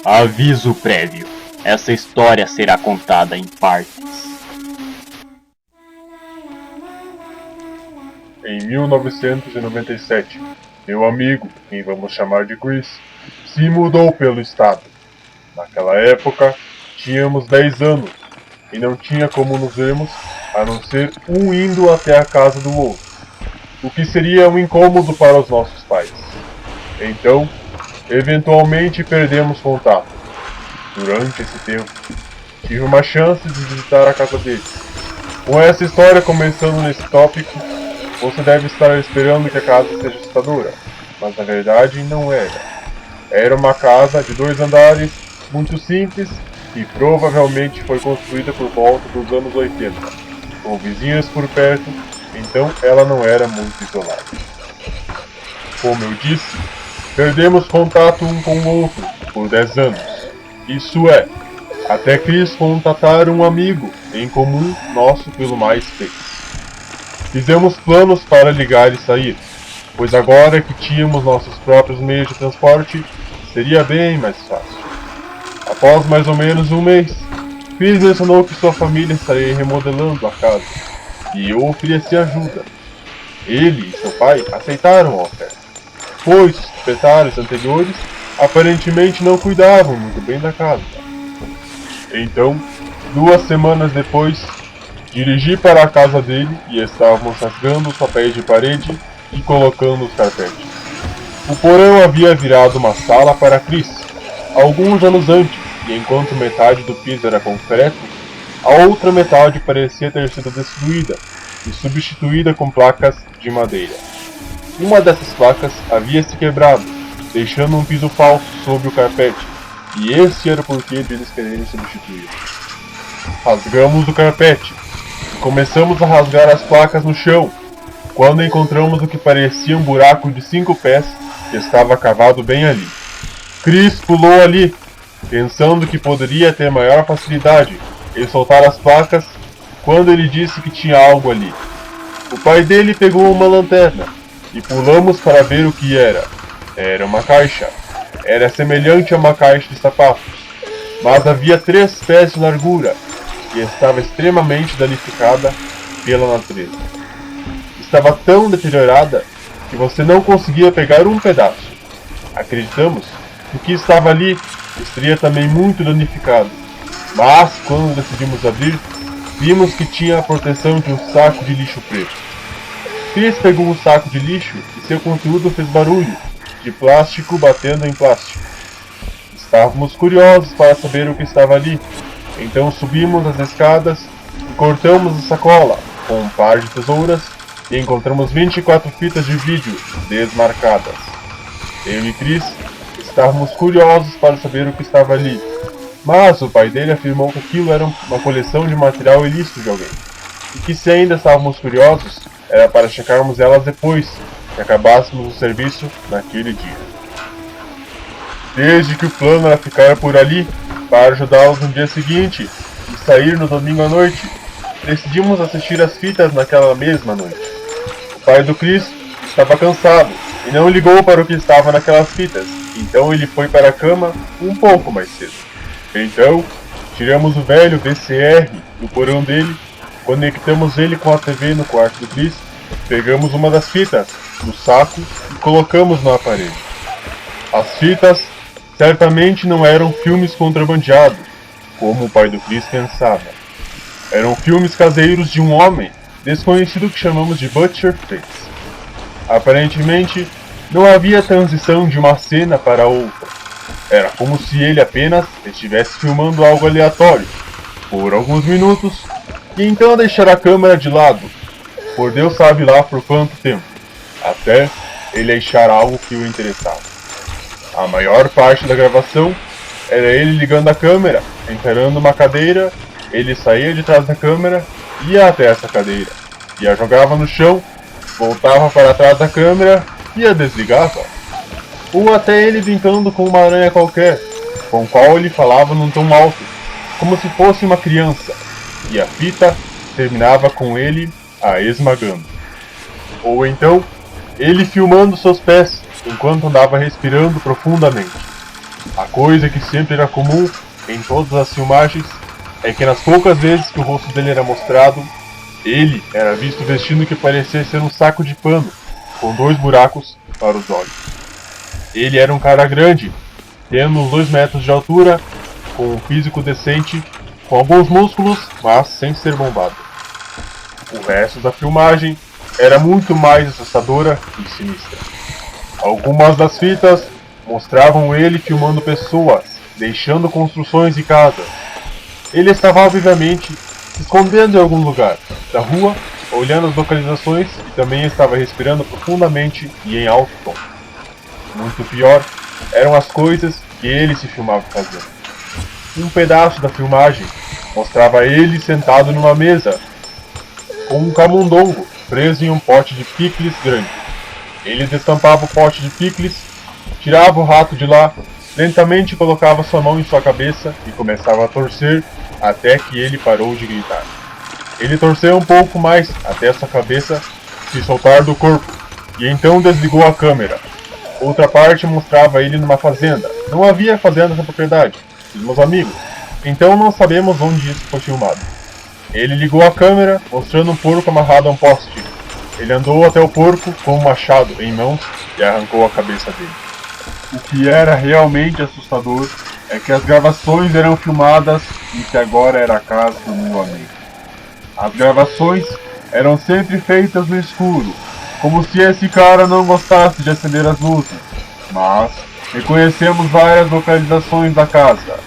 Aviso prévio. Essa história será contada em partes. Em 1997, meu amigo, quem vamos chamar de Chris, se mudou pelo estado. Naquela época, tínhamos 10 anos e não tinha como nos vermos a não ser um indo até a casa do outro, o que seria um incômodo para os nossos pais. Então, eventualmente perdemos contato. Durante esse tempo, tive uma chance de visitar a casa deles. Com essa história começando nesse tópico, você deve estar esperando que a casa seja assustadora, mas na verdade não era. Era uma casa de 2 andares, muito simples, e provavelmente foi construída por volta dos anos 80, com vizinhas por perto, então ela não era muito isolada. Como eu disse, perdemos contato um com o outro por 10 anos. Isso é, até Chris contatar um amigo em comum nosso pelo MySpace. Fizemos planos para ligar e sair, pois agora que tínhamos nossos próprios meios de transporte, seria bem mais fácil. Após mais ou menos um mês, Chris mencionou que sua família estaria remodelando a casa, e eu ofereci ajuda. Ele e seu pai aceitaram a oferta, pois os proprietários anteriores aparentemente não cuidavam muito bem da casa. Então, 2 semanas depois, dirigi para a casa dele e estávamos rasgando os papéis de parede e colocando os carpetes. O porão havia virado uma sala para Chris, alguns anos antes, e enquanto metade do piso era concreto, a outra metade parecia ter sido destruída e substituída com placas de madeira. Uma dessas placas havia se quebrado, deixando um piso falso sob o carpete, e esse era o porquê de eles quererem substituir. Rasgamos o carpete e começamos a rasgar as placas no chão, quando encontramos o que parecia um buraco de 5 pés que estava cavado bem ali. Chris pulou ali, pensando que poderia ter maior facilidade em soltar as placas quando ele disse que tinha algo ali. O pai dele pegou uma lanterna e pulamos para ver o que era. Era uma caixa. Era semelhante a uma caixa de sapatos, mas havia 3 pés de largura e estava extremamente danificada pela natureza. Estava tão deteriorada que você não conseguia pegar um pedaço. Acreditamos que o que estava ali estaria também muito danificado, mas quando decidimos abrir, vimos que tinha a proteção de um saco de lixo preto. Chris pegou o saco de lixo e seu conteúdo fez barulho, de plástico batendo em plástico. Estávamos curiosos para saber o que estava ali, então subimos as escadas e cortamos a sacola com um par de tesouras e encontramos 24 fitas de vídeo desmarcadas. Eu e Chris estávamos curiosos para saber o que estava ali, mas o pai dele afirmou que aquilo era uma coleção de material ilícito de alguém, e que se ainda estávamos curiosos, era para checarmos elas depois que acabássemos o serviço naquele dia. Desde que o plano era ficar por ali para ajudá-los no dia seguinte e sair no domingo à noite, decidimos assistir as fitas naquela mesma noite. O pai do Chris estava cansado e não ligou para o que estava naquelas fitas, então ele foi para a cama um pouco mais cedo. Então, tiramos o velho VCR do porão dele, conectamos ele com a TV no quarto do Chris, pegamos uma das fitas do saco e colocamos no aparelho. As fitas certamente não eram filmes contrabandeados, como o pai do Chris pensava. Eram filmes caseiros de um homem desconhecido que chamamos de Butcher Fritz. Aparentemente, não havia transição de uma cena para outra. Era como se ele apenas estivesse filmando algo aleatório, por alguns minutos, e então deixar a câmera de lado, por Deus sabe lá por quanto tempo, até ele achar algo que o interessava. A maior parte da gravação era ele ligando a câmera, encarando uma cadeira, ele saía de trás da câmera, ia até essa cadeira, e a jogava no chão, voltava para trás da câmera e a desligava. Ou até ele brincando com uma aranha qualquer, com qual ele falava num tom alto, como se fosse uma criança, e a fita terminava com ele a esmagando. Ou então, ele filmando seus pés, enquanto andava respirando profundamente. A coisa que sempre era comum em todas as filmagens é que nas poucas vezes que o rosto dele era mostrado, ele era visto vestindo o que parecia ser um saco de pano, com 2 buracos para os olhos. Ele era um cara grande, tendo uns 2 metros de altura, com um físico decente, com alguns músculos, mas sem ser bombado. O resto da filmagem era muito mais assustadora e sinistra. Algumas das fitas mostravam ele filmando pessoas, deixando construções e casas. Ele estava obviamente se escondendo em algum lugar da rua, olhando as localizações e também estava respirando profundamente e em alto tom. Muito pior eram as coisas que ele se filmava fazendo. Um pedaço da filmagem mostrava ele sentado numa mesa com um camundongo preso em um pote de picles grande. Ele destampava o pote de picles, tirava o rato de lá, lentamente colocava sua mão em sua cabeça e começava a torcer até que ele parou de gritar. Ele torceu um pouco mais até sua cabeça se soltar do corpo e então desligou a câmera. Outra parte mostrava ele numa fazenda. Não havia fazenda na propriedade, dos meus amigos, então não sabemos onde isso foi filmado. Ele ligou a câmera, mostrando um porco amarrado a um poste. Ele andou até o porco com um machado em mãos e arrancou a cabeça dele. O que era realmente assustador é que as gravações eram filmadas em que agora era a casa do meu amigo. As gravações eram sempre feitas no escuro, como se esse cara não gostasse de acender as luzes, mas reconhecemos várias localizações da casa.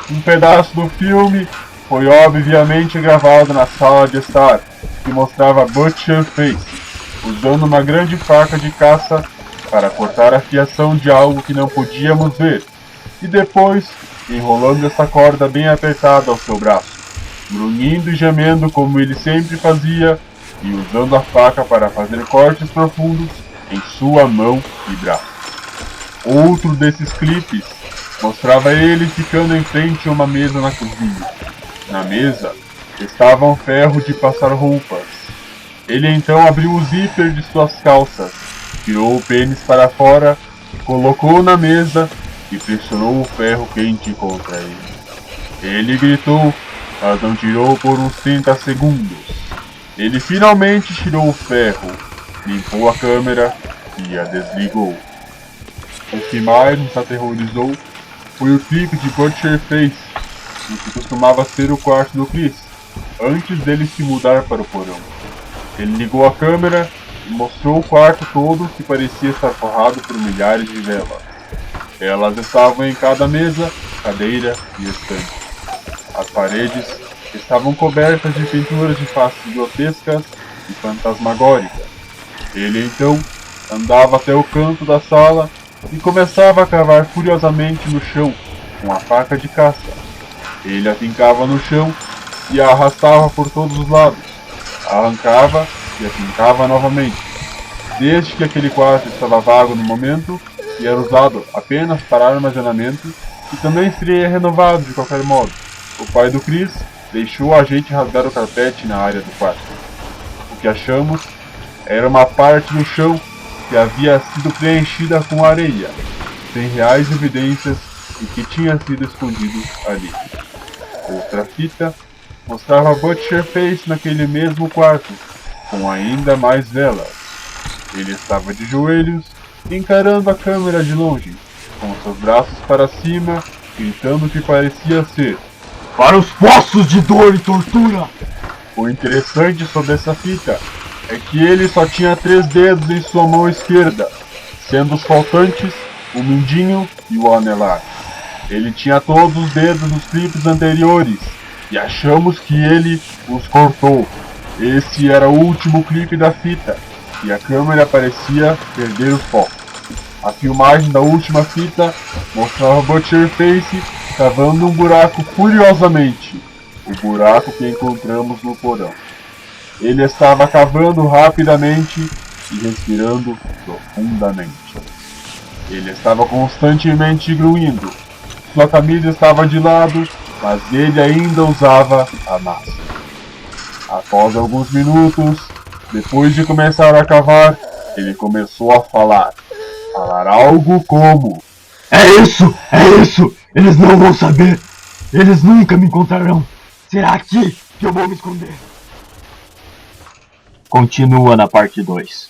Um pedaço do filme foi obviamente gravado na sala de estar, que mostrava Butcher Face, usando uma grande faca de caça para cortar a fiação de algo que não podíamos ver, e depois enrolando essa corda bem apertada ao seu braço, grunhindo e gemendo como ele sempre fazia, e usando a faca para fazer cortes profundos em sua mão e braço. Outro desses clipes mostrava ele ficando em frente a uma mesa na cozinha. Na mesa estava um ferro de passar roupas. Ele então abriu o zíper de suas calças, tirou o pênis para fora, colocou na mesa e pressionou o ferro quente contra ele. Ele gritou, mas não tirou por uns 30 segundos. Ele finalmente tirou o ferro, limpou a câmera e a desligou. O que mais nos aterrorizou foi o clipe de Butcher Face, no que costumava ser o quarto do Chris, antes dele se mudar para o porão. Ele ligou a câmera e mostrou o quarto todo que parecia estar forrado por milhares de velas. Elas estavam em cada mesa, cadeira e estante. As paredes estavam cobertas de pinturas de faces grotescas e fantasmagóricas. Ele então andava até o canto da sala e começava a cavar furiosamente no chão com a faca de caça. Ele a fincava no chão e a arrastava por todos os lados. Arrancava e a fincava novamente. Desde que aquele quarto estava vago no momento e era usado apenas para armazenamento, e também seria renovado de qualquer modo. O pai do Chris deixou a gente rasgar o carpete na área do quarto. O que achamos era uma parte do chão que havia sido preenchida com areia, sem reais evidências de que tinha sido escondido ali. Outra fita mostrava Butcher Face naquele mesmo quarto, com ainda mais velas. Ele estava de joelhos, encarando a câmera de longe, com seus braços para cima, gritando o que parecia ser: "Para os poços de dor e tortura!" O interessante sobre essa fita é que ele só tinha 3 dedos em sua mão esquerda, sendo os faltantes o mindinho e o anelar. Ele tinha todos os dedos nos clipes anteriores, e achamos que ele os cortou. Esse era o último clipe da fita, e a câmera parecia perder o foco. A filmagem da última fita mostrava Butcher Face cavando um buraco furiosamente, o buraco que encontramos no porão. Ele estava cavando rapidamente e respirando profundamente. Ele estava constantemente grunhindo. Sua camisa estava de lado, mas ele ainda usava a máscara. Após alguns minutos, depois de começar a cavar, ele começou a falar. Falar algo como: É isso! É isso! Eles não vão saber! Eles nunca me encontrarão! Será aqui que eu vou me esconder? Continua na parte 2.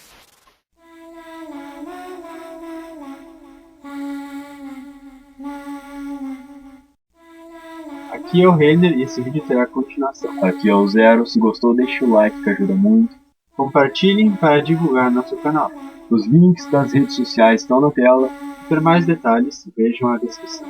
Aqui é o Render e esse vídeo terá continuação. Aqui é o Zero. Se gostou, deixe o like que ajuda muito. Compartilhem para divulgar nosso canal. Os links das redes sociais estão na tela. Para mais detalhes, vejam a descrição.